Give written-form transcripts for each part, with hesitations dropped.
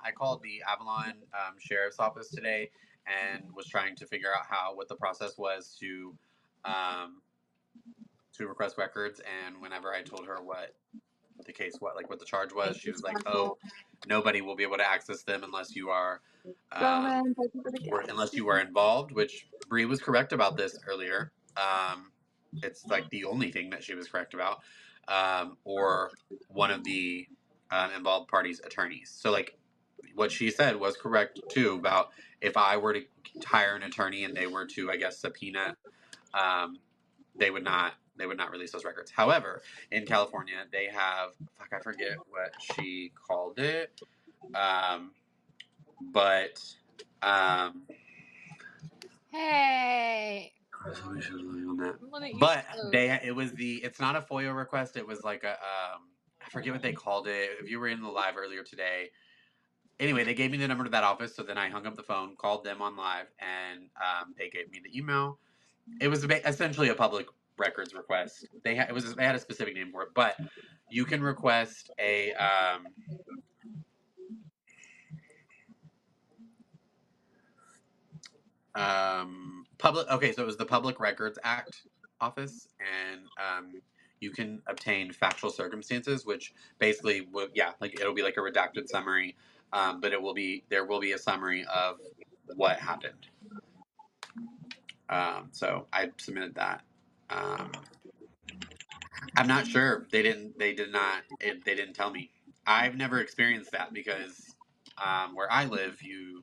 I called the Avalon Sheriff's Office today and was trying to figure out what the process was um, to request records. And whenever I told her what the case, what the charge was, she was like, "Oh, nobody will be able to access them unless you are, or unless you are involved." Which Bree was correct about this earlier. It's like the only thing that she was correct about, or one of the involved parties' attorneys. So like what she said was correct too about if I were to hire an attorney and they were to, I guess, subpoena, they would not release those records. However, in California, they have I forget what she called it, but Hey. But it's not a FOIA request. It was like a I forget what they called it. If you were in the live earlier today, anyway, they gave me the number to that office. So then I hung up the phone, called them on live, and they gave me the email. It was essentially a public records request. They had a specific name for it, but you can request a public. Okay, so it was the Public Records Act office, and you can obtain factual circumstances, which basically like it'll be like a redacted summary, but there will be a summary of what happened. So I submitted that. I'm not sure. They didn't tell me. I've never experienced that because where I live, you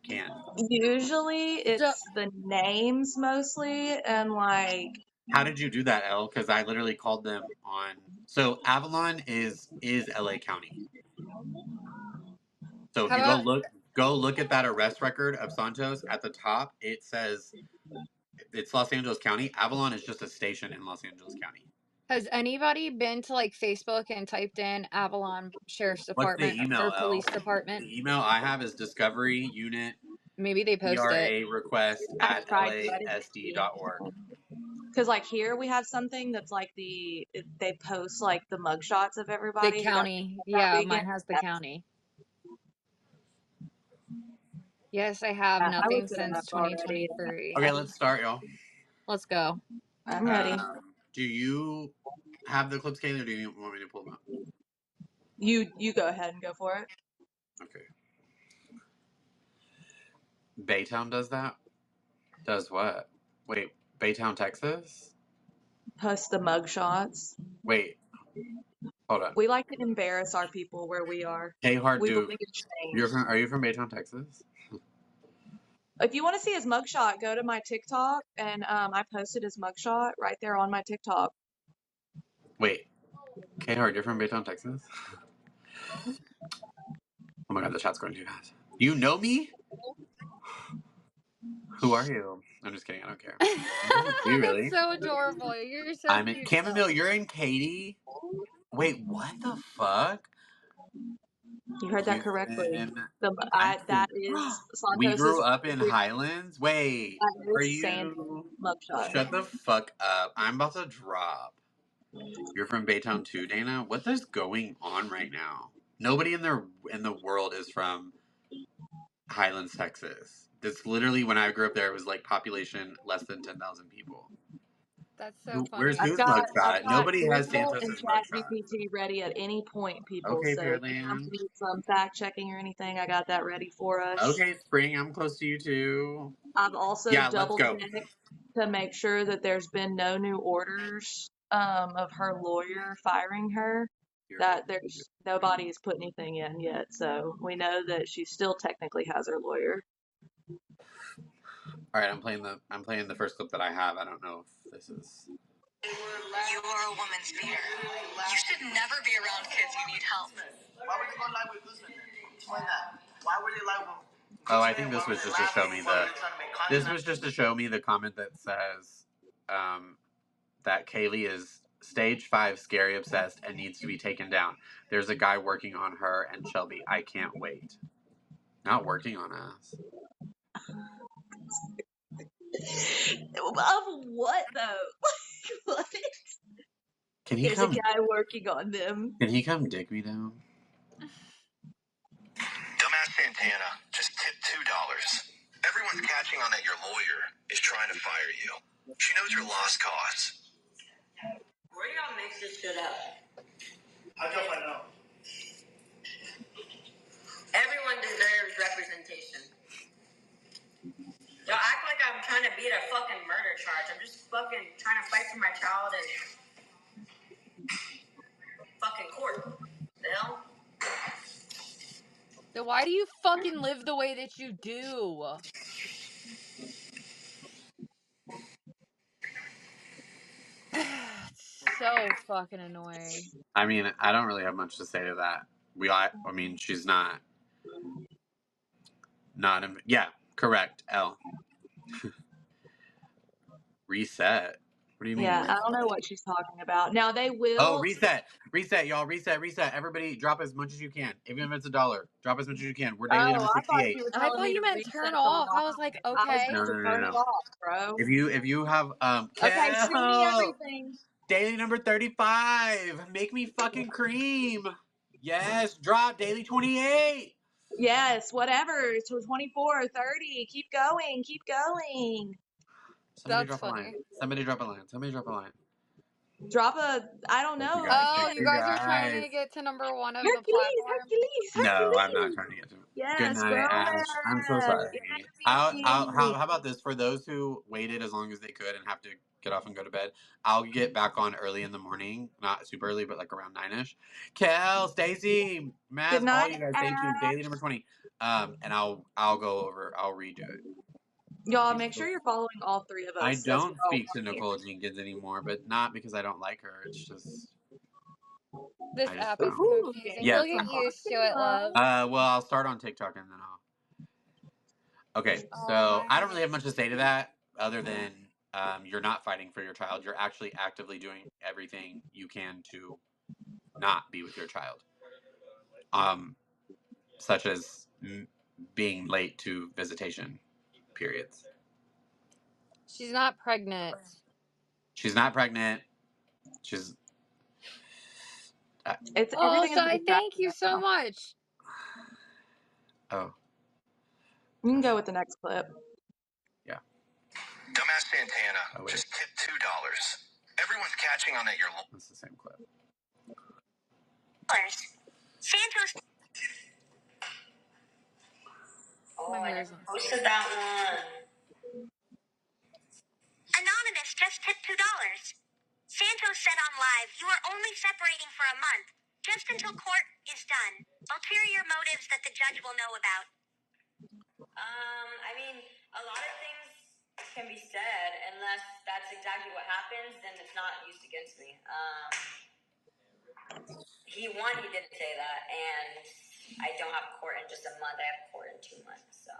can't. Usually it's the names mostly, and like. How did you do that, Elle? Because I literally called them on. So Avalon is LA County. So if you go look at that arrest record of Santos at the top, it says it's Los Angeles County. Avalon is just a station in Los Angeles County. Has anybody been to like Facebook and typed in Avalon Sheriff's Department What's the email, or Police Department? The email I have is Discovery Unit. Maybe they post ERA request at LASD.org. Because like here we have something that's like they post like the mugshots of everybody. The county, yeah, mine has the county. Yes, I have nothing since 2023. Okay, let's start, y'all. Let's go. I'm ready. Do you have the clips, Kaylee, or do you want me to pull them up? You go ahead and go for it. Okay. Baytown does that? Does what? Wait, Baytown, Texas? Post the mugshots. Wait. Hold on. We like to embarrass our people where we are. Are you from Baytown, Texas? If you want to see his mugshot, go to my TikTok, and I posted his mugshot right there on my TikTok. Wait, Kayl1e, you're from Baytown, Texas? Oh my god, the chat's going too fast. You know me? Who are you? I'm just kidding. I don't care. You really? That's so adorable. You're so I'm in Chamomile. You're in Katy? Wait, what the fuck? You heard that correctly. We grew up in Highlands? Wait, are you? Mugshot. Shut the fuck up. I'm about to drop. You're from Baytown too, Dana? What is going on right now? Nobody in the world is from Highlands, Texas. That's literally when I grew up there. It was like population less than 10,000 people. That's so funny. Where's whose mugshot? Nobody has Santos's mugshot. GPT ready at any point, people. Okay, so Pearland. If you need some fact checking or anything, I got that ready for us. Okay, Spring, I'm close to you too. I've also double checked to make sure that there's been no new orders of her lawyer firing her. That nobody has put anything in yet, so we know that she still technically has her lawyer. All right, I'm playing the first clip that I have. I don't know if this is. You are a woman's beater. You should never be around kids who need help. Why would you go live with Boosted? Explain that. Why would you live with? Oh, I think this was just to show me the comment that says that Kayl1e is stage 5 scary obsessed and needs to be taken down. There's a guy working on her and Shelby. I can't wait. Not working on us. Of what though? What? There's a guy working on them. Can he come dig me down? Santana, just tip $2. Everyone's catching on that your lawyer is trying to fire you. She knows your lost cause. Where do y'all mix this shit up? I don't know. Everyone deserves representation. Y'all act like I'm trying to beat a fucking murder charge. I'm just fucking trying to fight for my child in fucking court. The hell? Then why do you fucking live the way that you do? It's so fucking annoying. I mean, I don't really have much to say to that. I mean, she's not. Yeah, correct. L. Reset. What do you mean? Yeah, Reset? I don't know what she's talking about. Now they will. Oh, reset, y'all, reset. Everybody, drop as much as you can. Even if it's $1, drop as much as you can. We're daily number I thought 68. you were I telling thought me you to meant reset turn the off. I line. was like, I was okay. about to turn it off, bro. If you have Okay, send me Kayl, everything. daily number 35. Make me fucking cream. Yes, drop daily 28. Yes, whatever. So 24 or 30. Keep going. Keep going. Somebody That's drop a line. funny. Somebody drop a line. Somebody drop a line. Drop a, I don't Thank you, know. guys. Oh, Thank you you, guys are trying guys. to get to number 1 of the Hercules, platform? No, I'm not Hercules. trying to get to it. Yes, Good night, go Ash. I'm so ahead. sorry. Yes, How about this? For those who waited as long as they could and have to get off and go to bed, I'll get back on early in the morning. Not super early, but like around 9ish. Kel, Stacy, Maz, Good all night, you guys, thank you. Daily number 20. And I'll go over. I'll redo it. y'all. Make sure you're following all three of us. I as don't well. speak to Nicole Jenkins anymore, but not because I don't like her. It's just This I just app is don't. confusing. Yes. You'll get used to it, love. Well, I'll start on TikTok and then I'll. Okay, so I don't really have much to say to that other than you're not fighting for your child. You're actually actively doing everything you can to not be with your child, such as being late to visitation periods. She's not pregnant. She's not pregnant. She's. It's Oh, everything is Shai, thank you so much. Oh. You can go with the next clip. Yeah. Dumbass Santana, just tip $2. Everyone's catching on that you're. That's the same clip. Santos. Oh, I posted that one. Anonymous just tipped $2. Santos said on live, you are only separating for a month, just until court is done. Ulterior motives that the judge will know about. I mean, a lot of things can be said, unless that's exactly what happens, then it's not used against me. He didn't say that, and I don't have court in just a month. I have court in 2 months, so.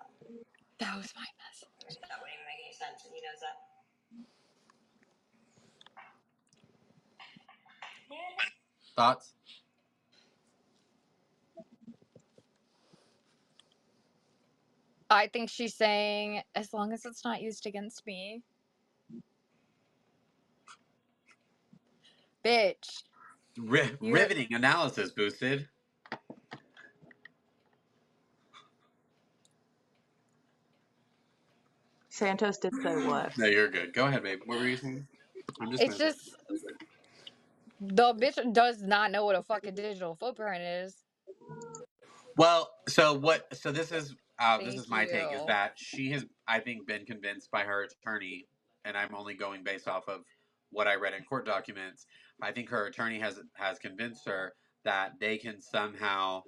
That was my message. That wouldn't even make any sense, and he knows that. Thoughts? I think she's saying, as long as it's not used against me. Bitch. Riveting analysis, Boosted. Santos did say what? No, you're good. Go ahead, babe. What were you saying? It's just the bitch does not know what a fucking digital footprint is. Well, so this is my take, is you. that she has, I think, been convinced by her attorney, and I'm only going based off of what I read in court documents. I think her attorney has convinced her that they can somehow,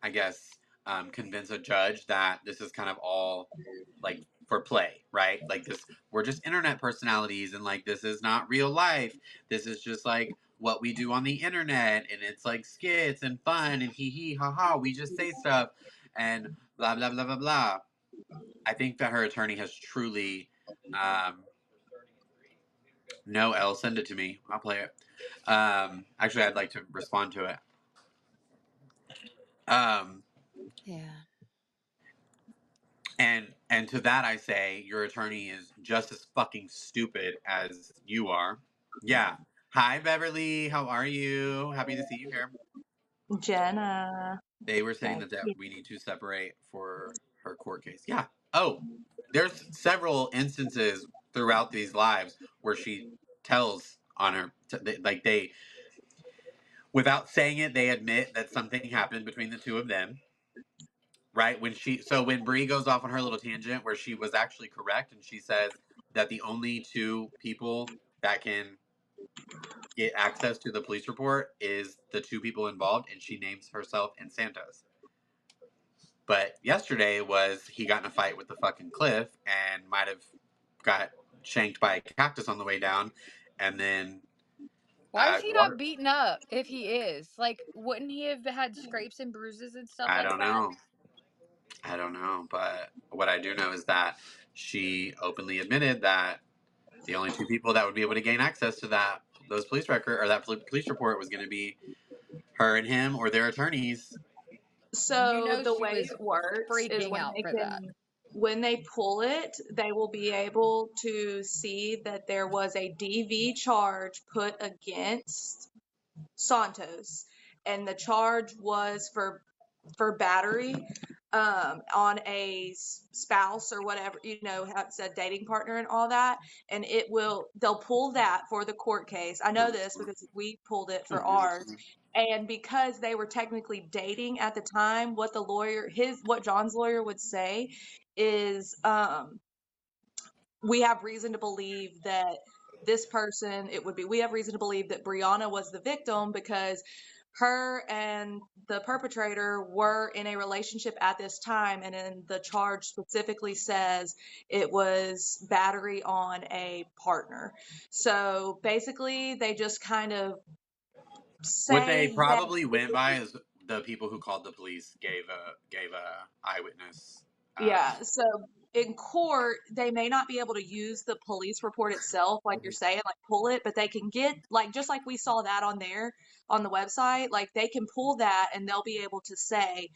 I guess, convince a judge that this is kind of all like for play, right? Like this, we're just internet personalities, and like this is not real life. This is just like what we do on the internet, and it's like skits and fun and hee hee ha ha. We just say stuff and blah blah blah blah blah. I think that her attorney has truly. No, Elle, send it to me. I'll play it. Actually, I'd like to respond to it. Yeah. And to that I say, your attorney is just as fucking stupid as you are. Yeah. Hi, Beverly. How are you? Happy to see you here. Jenna. They were saying that we need to separate for her court case. Yeah. Oh, there's several instances throughout these lives where she tells on her, like they, without saying it, they admit that something happened between the two of them. Right when Bree goes off on her little tangent where she was actually correct and she says that the only two people that can get access to the police report is the two people involved, and she names herself and Santos. But yesterday was he got in a fight with the fucking cliff and might have got shanked by a cactus on the way down, and then why is he not beaten up if he is? Like, wouldn't he have had scrapes and bruises and stuff I like don't that? know. I don't know, but what I do know is that she openly admitted that the only two people that would be able to gain access to those police record or that police report was going to be her and him or their attorneys. So You know the she way was it works is freaking out for that. when they pull it, they will be able to see that there was a DV charge put against Santos, and the charge was for battery on a spouse or whatever, how it said dating partner and all that. And they'll pull that for the court case. I know this because we pulled it for ours. And because they were technically dating at the time, what John's lawyer would say is, we have reason to believe that we have reason to believe that Brianna was the victim because her and the perpetrator were in a relationship at this time, and then the charge specifically says it was battery on a partner. So basically, they just kind of say what they probably went by is the people who called the police gave a eyewitness. Yeah. So in court, they may not be able to use the police report itself, like you're saying, like pull it, but they can get, like, just like we saw that on the website, like they can pull that and they'll be able to say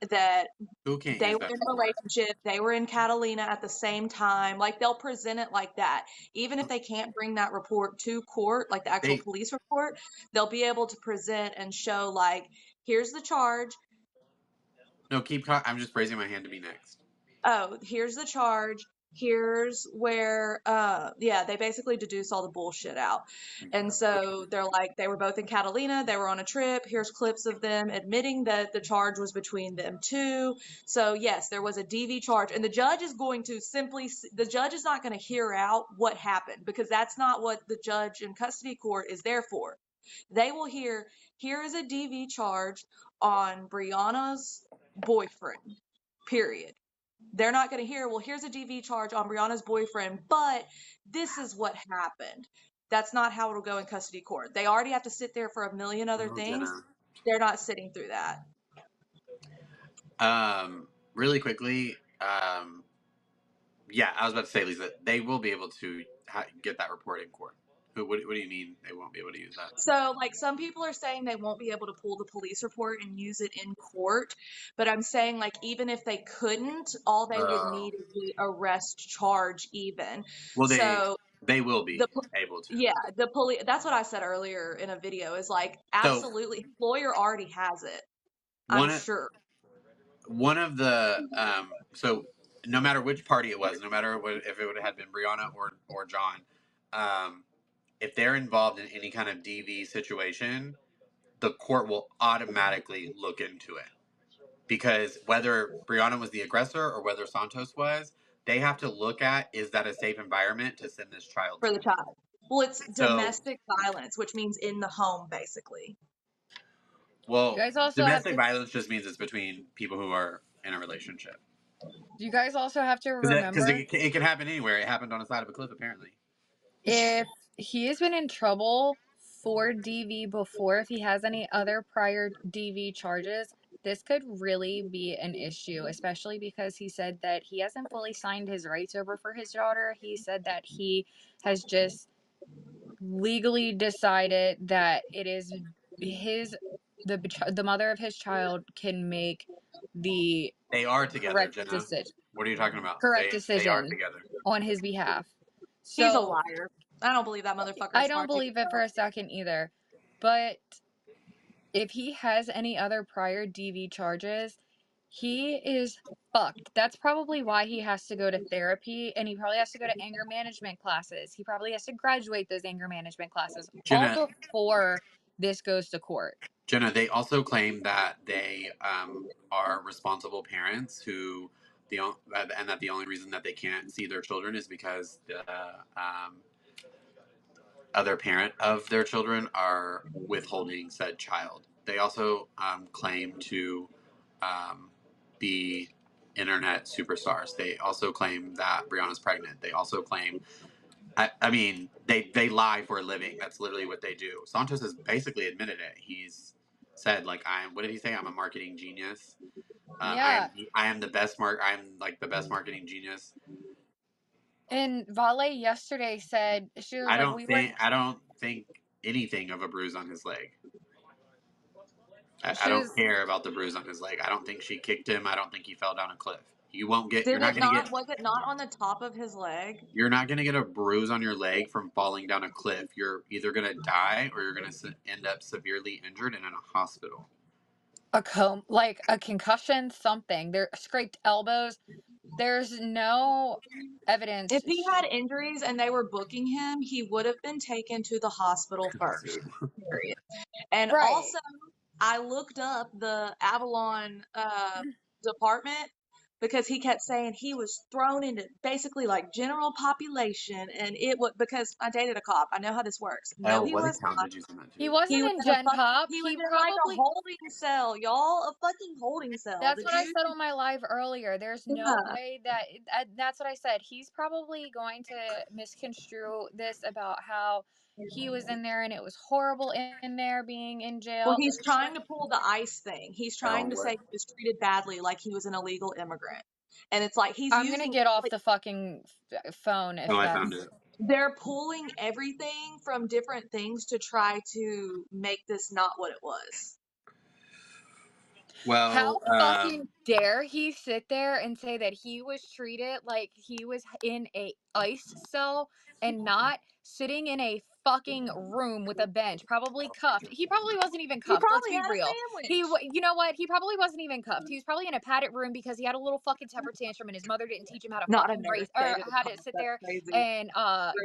that Who can't they use were that in a relationship, they were in Catalina at the same time. Like they'll present it like that. Even if they can't bring that report to court, like the actual police report, they'll be able to present and show, like, here's the charge. No, I'm just raising my hand to be next. Oh, here's the charge. Here's where, they basically deduce all the bullshit out. And so they're like, they were both in Catalina. They were on a trip. Here's clips of them admitting that the charge was between them two. So yes, there was a DV charge, and the judge is not going to hear out what happened, because that's not what the judge in custody court is there for. They will hear, here is a DV charge on Brianna's boyfriend, period. They're not going to hear, well, here's a DV charge on Brianna's boyfriend, but this is what happened. That's not how it'll go in custody court. They already have to sit there for a million other things. They're not sitting through that. Really quickly, yeah, I was about to say, Lisa, they will be able to get that report in court. What do you mean they won't be able to use that? So, like, some people are saying they won't be able to pull the police report and use it in court, but I'm saying, like, even if they couldn't, all they would need is the arrest charge even. Well, they will be able to. Yeah, the police, that's what I said earlier in a video, is like, absolutely, his lawyer already has it, I'm sure. One of the, so no matter which party it was, no matter if it would have been Brianna or John, if they're involved in any kind of DV situation, the court will automatically look into it. Because whether Brianna was the aggressor or whether Santos was, they have to look at, is that a safe environment to send this child for the child? Well, it's domestic violence, which means in the home, basically. Well, domestic violence just means it's between people who are in a relationship. You guys also have to remember, because it can happen anywhere. It happened on the side of a cliff, apparently. If he has been in trouble for DV before, if he has any other prior DV charges, this could really be an issue, especially because he said that he hasn't fully signed his rights over for his daughter. He said that he has just legally decided that it is the mother of his child can make the they are together, correct Jenna. decision. What are you talking about? Correct decision. They are together on his behalf. So, he's a liar. I don't believe that motherfucker. I don't believe it for a second either. But if he has any other prior DV charges, he is fucked. That's probably why he has to go to therapy, and he probably has to go to anger management classes. He probably has to graduate those anger management classes all before this goes to court. Jenna, they also claim that they are responsible parents and that the only reason that they can't see their children is because the other parent of their children are withholding said child. They also claim to be internet superstars. They also claim that Brianna's pregnant. They also claim, I mean, they lie for a living. That's literally what they do. Santos has basically admitted it. He's said, like, what did he say? I'm a marketing genius. Yeah. I am the best I'm like the best marketing genius. And Vale yesterday said, she was I don't think anything of a bruise on his leg. I don't care about the bruise on his leg. I don't think she kicked him. I don't think he fell down a cliff. Was it not on the top of his leg? You're not gonna get a bruise on your leg from falling down a cliff. You're either gonna die or you're gonna end up severely injured and in a hospital. Like a concussion, something. They're scraped elbows. There's no evidence. If he had injuries and they were booking him, he would have been taken to the hospital first. Period. And also, I looked up the Avalon department because he kept saying he was thrown into basically like general population, and it was because I dated a cop. I know how this works. No, he was not. He wasn't in Gen Pop. He was in like a holding cell, y'all. A fucking holding cell. That's what I said on my live earlier. There's no way that's what I said. He's probably going to misconstrue this about how he was in there and it was horrible in there being in jail. Well, he's trying to pull the ICE thing. He's trying to say he was treated badly, like he was an illegal immigrant. And it's like I'm going to get off the fucking phone if I found it. They're pulling everything from different things to try to make this not what it was. Well, how fucking dare he sit there and say that he was treated like he was in a ICE cell and not sitting in a fucking room with a bench, probably cuffed. He probably wasn't even cuffed. Let's be real. You know what? He probably wasn't even cuffed. He was probably in a padded room because he had a little fucking temper tantrum and his mother didn't teach him how to fucking race or how to sit there and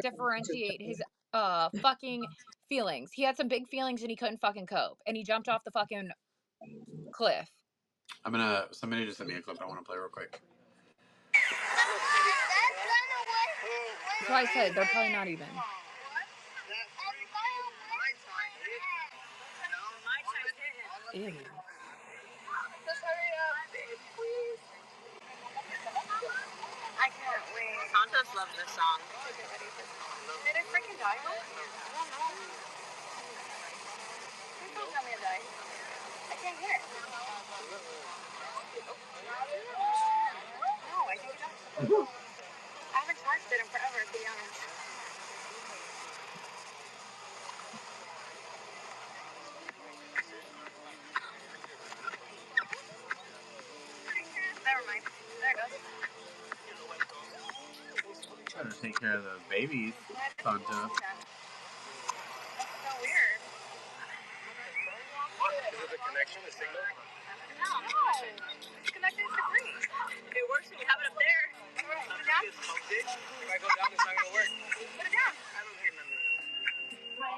differentiate his fucking feelings. He had some big feelings and he couldn't fucking cope, and he jumped off the fucking cliff. Somebody just sent me a clip I want to play real quick. So I said they're probably not even. Ew. Just hurry up, please. I can't wait. Santos loves this song. Did it freaking die? I don't know. Please don't tell me it died. I can't hear it. No, I think it died. I haven't charged it in forever, to be honest. Never mind. There it goes. Trying to take care of those babies, Santos. That's so weird. Is it the connection, the signal? No. It's connected to green. It works when you have it up there. Put it down. If I go down, it's not going to work. Put it down. I don't hear nothing. No.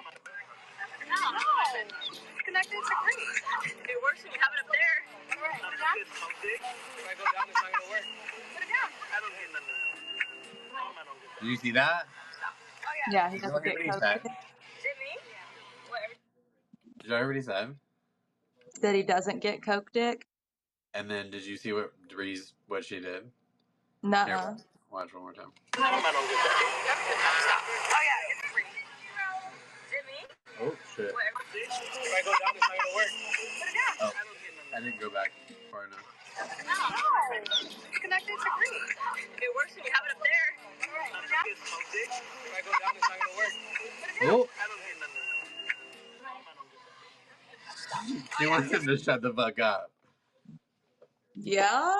It's connected to green. It works when you have it up there. Put it down. If I go down, it's not going to work. Put it down. I don't hear nothing. Did you see that? Oh, yeah, he doesn't get coke. Jimmy? Did everybody say? That he doesn't get coke dick. And then did you see what she did? Nuh-uh. Watch one more time. I don't get that. Oh, yeah, it's free. Jimmy? Oh, shit. If I go down, it's not going to work. Put it down. Oh, I didn't go back far enough. No. It's connected to green. It works when you have it up there. Put it down. If I go down, it's not going to work. Put it down. Oh! I don't hear nothing. She wants him to shut the fuck up. Yeah.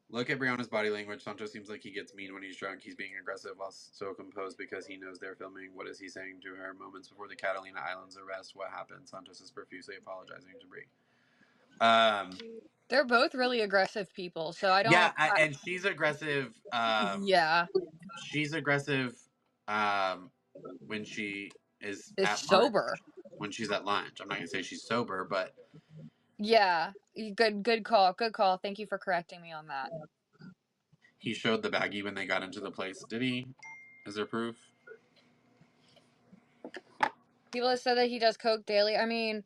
Look at Brianna's body language. Santos seems like he gets mean when he's drunk. He's being aggressive while so composed because he knows they're filming. What is he saying to her? Moments before the Catalina Islands arrest, what happened? Santos is profusely apologizing to Brie. They're both really aggressive people, so I don't. Yeah, and she's aggressive. Yeah. She's aggressive when she is at sober. lunch. When she's at lunch. I'm not going to say she's sober, but... Yeah. Good call. Good call. Thank you for correcting me on that. He showed the baggie when they got into the place. Did he? Is there proof? People have said that he does coke daily. I mean,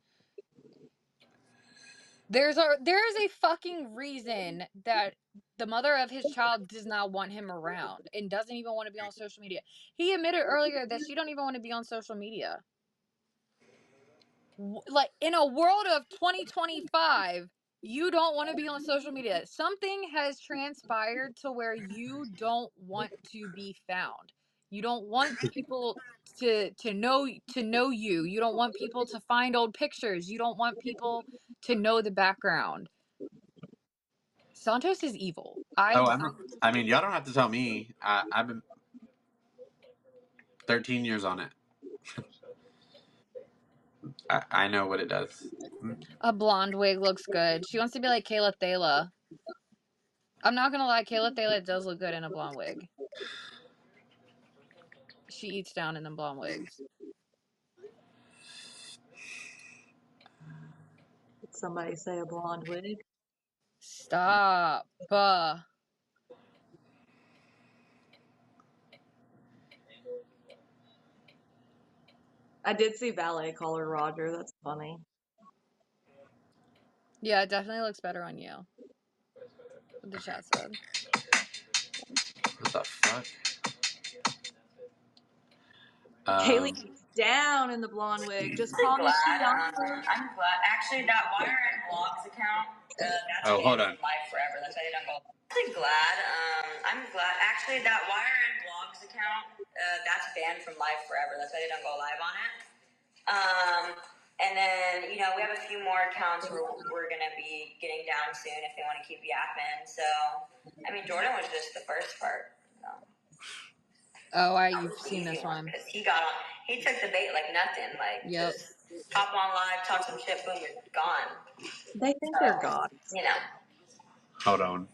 there is a fucking reason that the mother of his child does not want him around and doesn't even want to be on social media. He admitted earlier that she don't even want to be on social media. Like, in a world of 2025, you don't want to be on social media. Something has transpired to where you don't want to be found. You don't want people to know you. You don't want people to find old pictures. You don't want people to know the background. Santos is evil. I mean, y'all don't have to tell me. I've been 13 years on it. I know what it does. A blonde wig looks good. She wants to be like Kayl1e. I'm not gonna lie, Kayl1e does look good in a blonde wig. She eats down in them blonde wigs. Did somebody say a blonde wig? Stop. I did see Valet call her Roger. That's funny. Yeah, it definitely looks better on you. What the chat said. What the fuck? Kaylee eats down in the blonde wig. Just call me I'm glad. Actually, that Wire and Vlogs account, that's hold on. live forever. That's why they don't go. I'm glad. Actually, that Wire and Vlogs account, that's banned from live forever. That's why they don't go live on it. And then, we have a few more accounts where we're going to be getting down soon if they want to keep yapping. So, I mean, Jordan was just the first part. So. Oh, you've seen this one. Because he took the bait like nothing. Like, just hop on live, talk some shit, boom, you're gone. They think they're gods. Hold on.